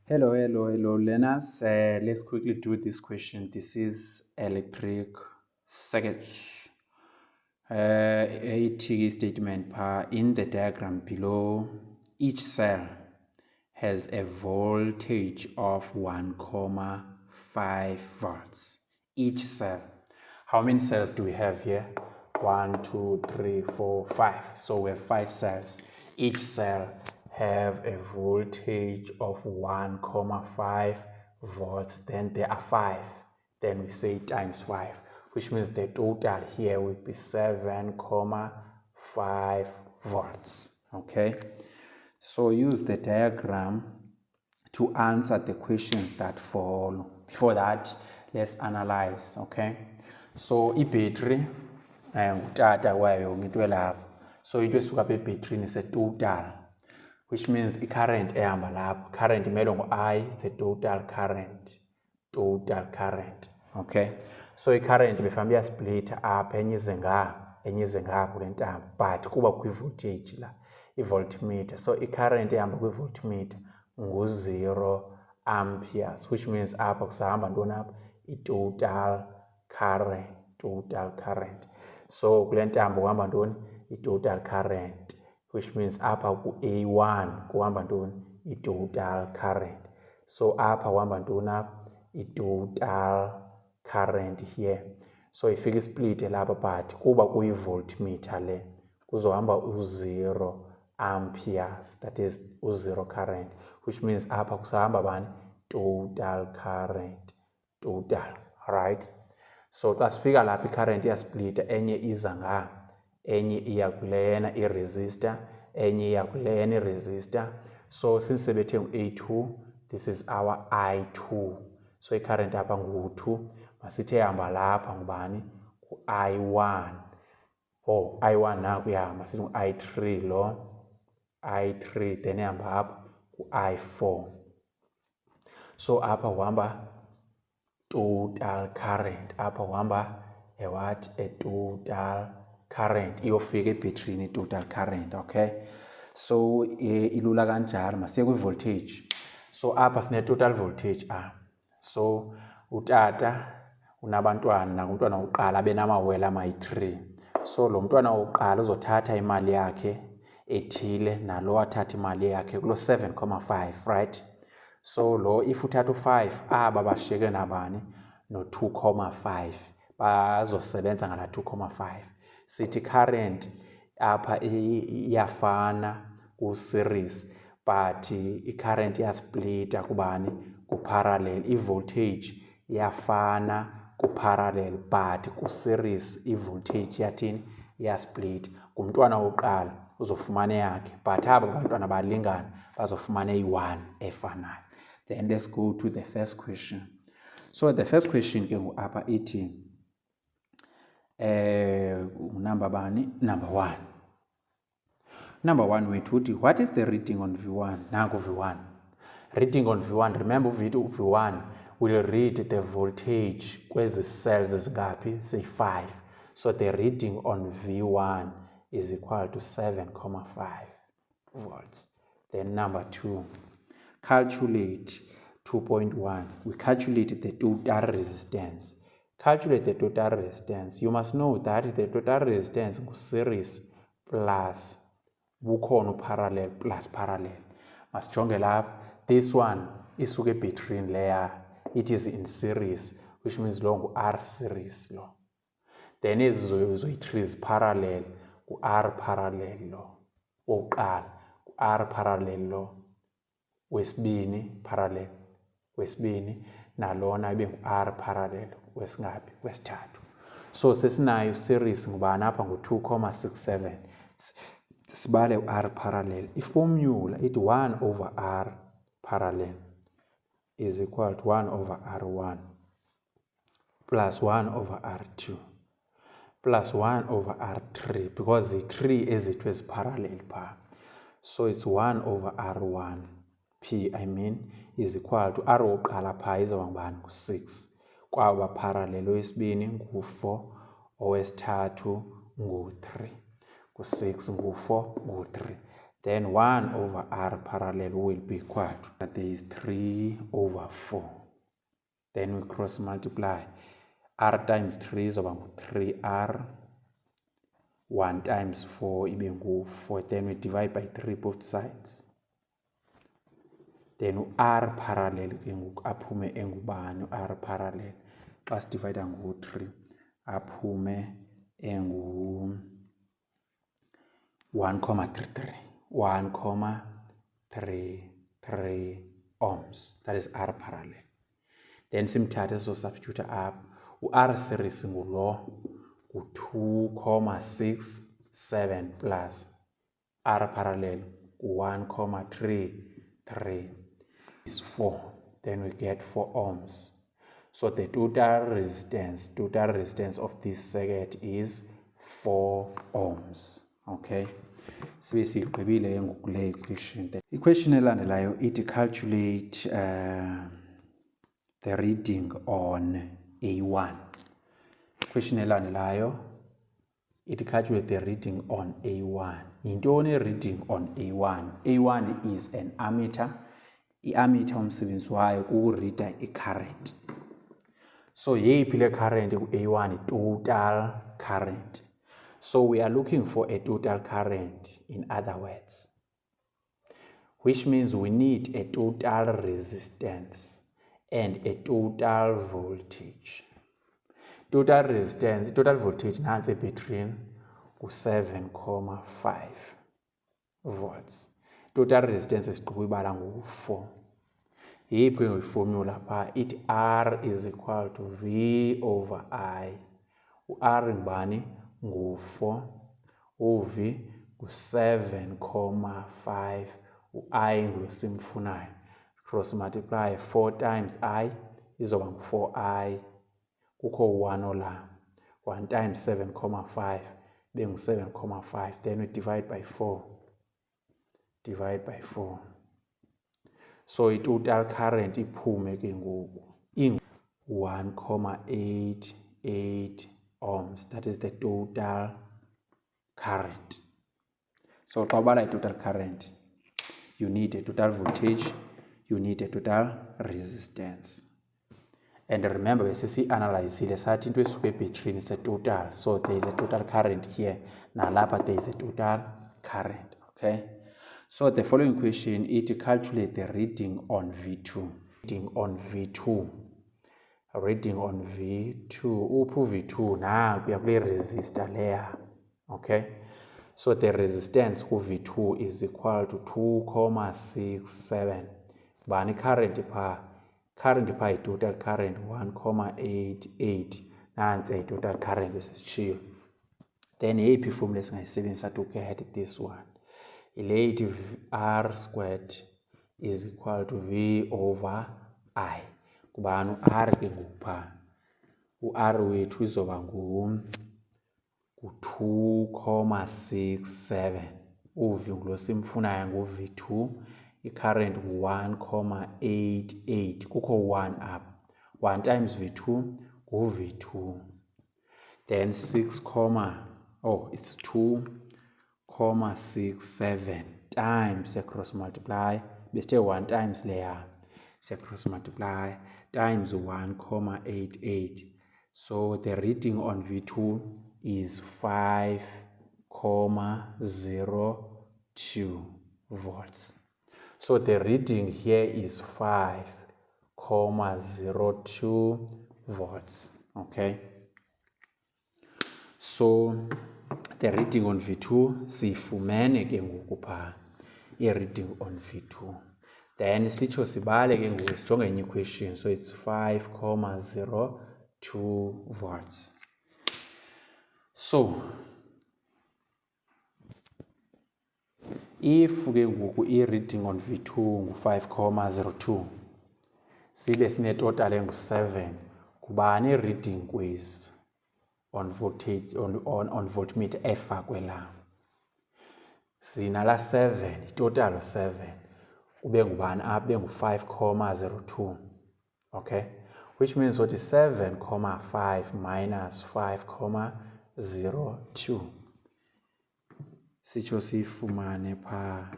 Hello, learners. Let's quickly do this question. This is electric circuits. A statement in the diagram below. Each cell has a voltage of 1,5 volts. Each cell. How many cells do we have here? 1, 2, 3, 4, 5. So we have 5 cells. Each cell have a voltage of 1,5 volts. Then there are 5. Then we say times 5, which means the total here will be 7,5 volts. Okay, so use the diagram to answer the questions that follow. Before that, let's analyze. Okay, so i-battery ngutata kwayo into elapha. So into esuka apha ebhetrini is a total, which means i-current ehamba lapho, current imele ngu-I, it's a total current. Okay, so i-current befanuba iyasplitha apha, enye ize nga kule ntambo, but kuba kwi-voltage la i-voltmeter, so i-current ehamba kwi-voltmeter ngu-0 amperes, which means apha kusahamba ntoni apha, i-total current. So kule ntambo kuhamba ntoni, i-total current, which means apha ku-A1 kuhamba ntoni, i-total current. So apha kuhamba ntoni apha, i-total current here. So ifika isplit lapha, but kuba kuyi-voltmeter le kuzohamba u-0 amperes, that is u-0 current, which means apha kusahamba bani, total current, total, right? So xa sifika lapha i-current iyasplita, enye iza nga, enye iya kulena i-resistor, enye iya kulena i-resistor. So since sebethe ngu-A2, this is our I2. So i-current apha ngu-2, masithe hamba lapha ngubani, ku-I1. Oh, I1 naku uyahamba, sithi ngu-I3 lo, I3, then ehamba apha ku-I4. So apha kuhamba total current, apha kuhamba what, a total current, iyofika ebhetrini total current. Okay, so ilula kanjalo. Masiye kwi-voltage. So apha sine-total voltage so utata unabantwana, nakumntwana wokuqala abe namawele amayi-3. So lo mntwana wokuqala uzothatha imali yakhe ethile, nalo athatha imali yakhe kulo 7,5, right? So lo if uthatha u-5, aba bashiyeke nabani, no-2,5, bazosebenza ngala 2,5. Sithi current apha iyafana ku-series, but i-current iyasplita kubani, ku-parallel. I-voltage iyafana ku-parallel, but ku-series i-voltage iyathini, iyasplita. Ngumntwana wokuqala uzofumana yakhe, but aba bantwana balingana bazofumana eyi-1 efanayo. Then let's go to the first question. So the first question ke apha ithi number bani, number 1. Number 1 wethu uthi, what is the reading on V1? Nanku V1. Reading on V1, remember V1 will read the voltage kwezi cells ezingaphi, say 5. So the reading on V1 is equal to 7,5 volts. Then number 2, calculate 2.1. We calculate the total resistance. Calculate the total resistance. You must know that the total resistance is series plus bukhona parallel plus parallel. Masijonge lapha, this one isuke ebhetrini leya, it is in series, which means lo ngu-R series lo. Then ezi zoyi-3 parallel, ku-R parallel lo wokuqala, ku-R parallel lo wesibini parallel, wesibini nalona ibe ngu-R parallel wesingaphi, wesithathu. So sesinayo series ngubani apha ngu-2,67, sibale u-R parallel. Iformula ithi 1 over R parallel is equal to 1 over R1 plus 1 over R2 plus 1 over R3, because the 3 ezethu eziparallel pha. So it's 1 over R1 P, is equal to R wokuqala pha izoba ngubani, ngu-6, kwaba parallel owesibini ngu-4, owesithathu ngu-3, ngu-6, ngu-4, ngu-3. Then 1 over r parallel will be equal to, there is 3 over 4. Then we cross multiply. R times 3 is over 3r. 1 times 4 ibe ngu-4. Then we divide by 3 both sides. Then r parallel ke ngoku aphume engubani r parallel. Xa sidivide ngo-3 aphume engu 1,33. 1,33 ohms. That is r parallel. Then simthathe so substitute up. U-r series ngulo u-2,67 plus r parallel u-1,33 is 4. Then we get 4 ohms. So the total resistance of this circuit is 4 ohms. Okay. Sibe sigqibile ke ngoku le equation. Equation elandelayo ithi calculate the reading on A1. Question elandelayo ithi calculate the reading on A1. Yintoni reading on A1? A1 is an ammeter. I-ammeter umsebenzi wayo kukurida i-current. So yeyiphi le current ku-A1? Total current. So we are looking for a total current, in other words, which means we need a total resistance and a total voltage. Total resistance, total voltage nansi between 7,5 volts. Total resistance esiqhubibala ngu-4. Yiphi ngeformula pha ithi R is equal to V over I. U-R ngubani? Ngu-4. U-V ngu-7,5. U-I ngulo simfunayo. Cross multiply 4 times I izoba ngu-4I. Kukho 1 ola. 1 times 7,5 bengu-7,5. Then we divide by 4. Divide by 4. So i-total current iphume ke ngoku 1,88 ohms. That is the total current. So xa ubala i-total current, you need a total voltage, you need a total resistance. And remember, besesi-analyzile sathi into esuka ebhetrini is a total. So there is a total current here. Nalapha there is a total current. Okay. So the following question is to calculate the reading on V2. Reading on V2. Reading on V2. Uphu V2 na kuya kule resistor leya. Okay. So the resistance ku V2 is equal to 2,67. Bani current pha? Current pha yi total current 1,88. Nansi total current esishiyo. Then yeyiphi formula esingayisebenzisa to get this one? Ile ithi R squared is equal to V over I. Kubani u-R ke ngupha? U-R wethu izoba ngu-2,67. U-V ngulo simfunayo ngu-V2. I-current ngu-1,88. Kukho 1 up. 1 times V2 ngu-V2. Then it's 2,67 times cross multiply. Besithe 1 times leya. Cross multiply times 1,88. So the reading on V2 is 5,02 volts. So the reading here is 5,02 volts. Okay. So the reading on V2 siyifumene ke ngoku pha i-reading on V2. Then sitsho sibale ke ngoku sijonge enye equation. So it's 5,02 volts. So if ke ngoku i-reading on V2 ngu-5,02 sibe sinetotal engu-7, kubani i-reading kwezi on voltage on voltmeter efakwe la? Sinala 7, itotal 7. Ube ngubani apha? Bengu-5,02. Okay, which means what is 7,5 minus 5,02. sitsho siyifumane phaa.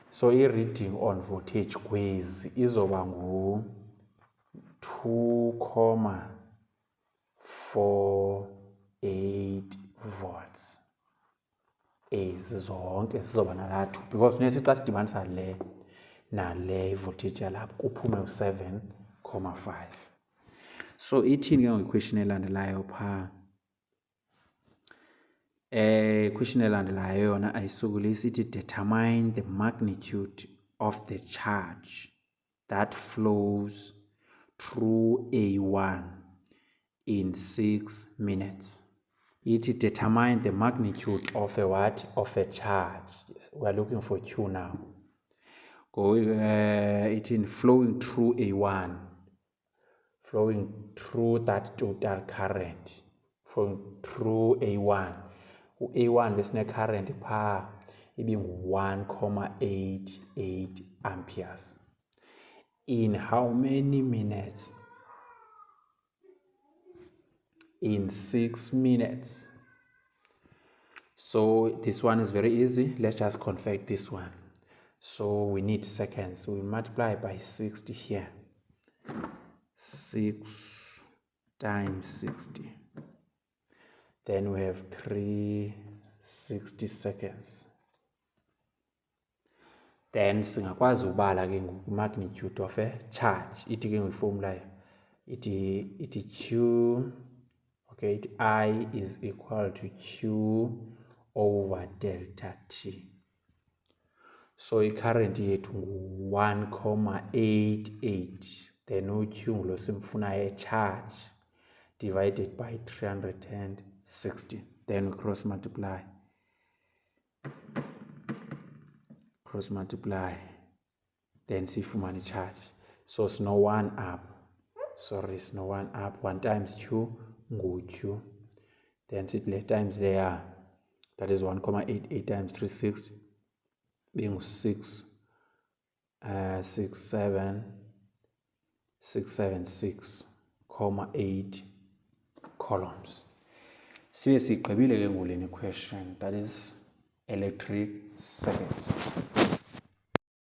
So i-reading on voltage kwezi izoba ngu-2,48 volts. Ezi zonke zizoba nalaa 2 because funeka xa sidibanisa le nale ivoltage yalapha kuphume u-7,5. So ithini ke ngoku-question elandelayo phaa? Question elandelayo yona ayisokolisi, ithi determine the magnitude of the charge that flows through A1 in 6 minutes. Ithi determine the magnitude of a what? Of a charge. Yes, we are looking for Q now. It in flowing through A1, flowing through that total current, flowing through A1. A1 besine current phaa ibingu-1,88 amperes. In how many minutes? In 6 minutes. So this one is very easy. Let's just convert this one. So we need seconds. We multiply by 60 here. 6 times 60. Then we have 360 seconds. Then singakwazi ubala ke ngoku magnitude of a charge. Ithi ke ngeformula ithi Q, okay, I is equal to Q over delta T. So i-current yethu ngu-1,88. Then u-Q ngulo simfunayo charge divided by 360. Then we cross multiply. Then sifumane charge. So sino 1 up. Sorry, sino 1 up. 1 times Q ngu-Q. Then sit le times there. That is 1,88 times 360. Being 676,8 coulombs. Sibe sigqibile ke ngoleni question, that is electric circuits.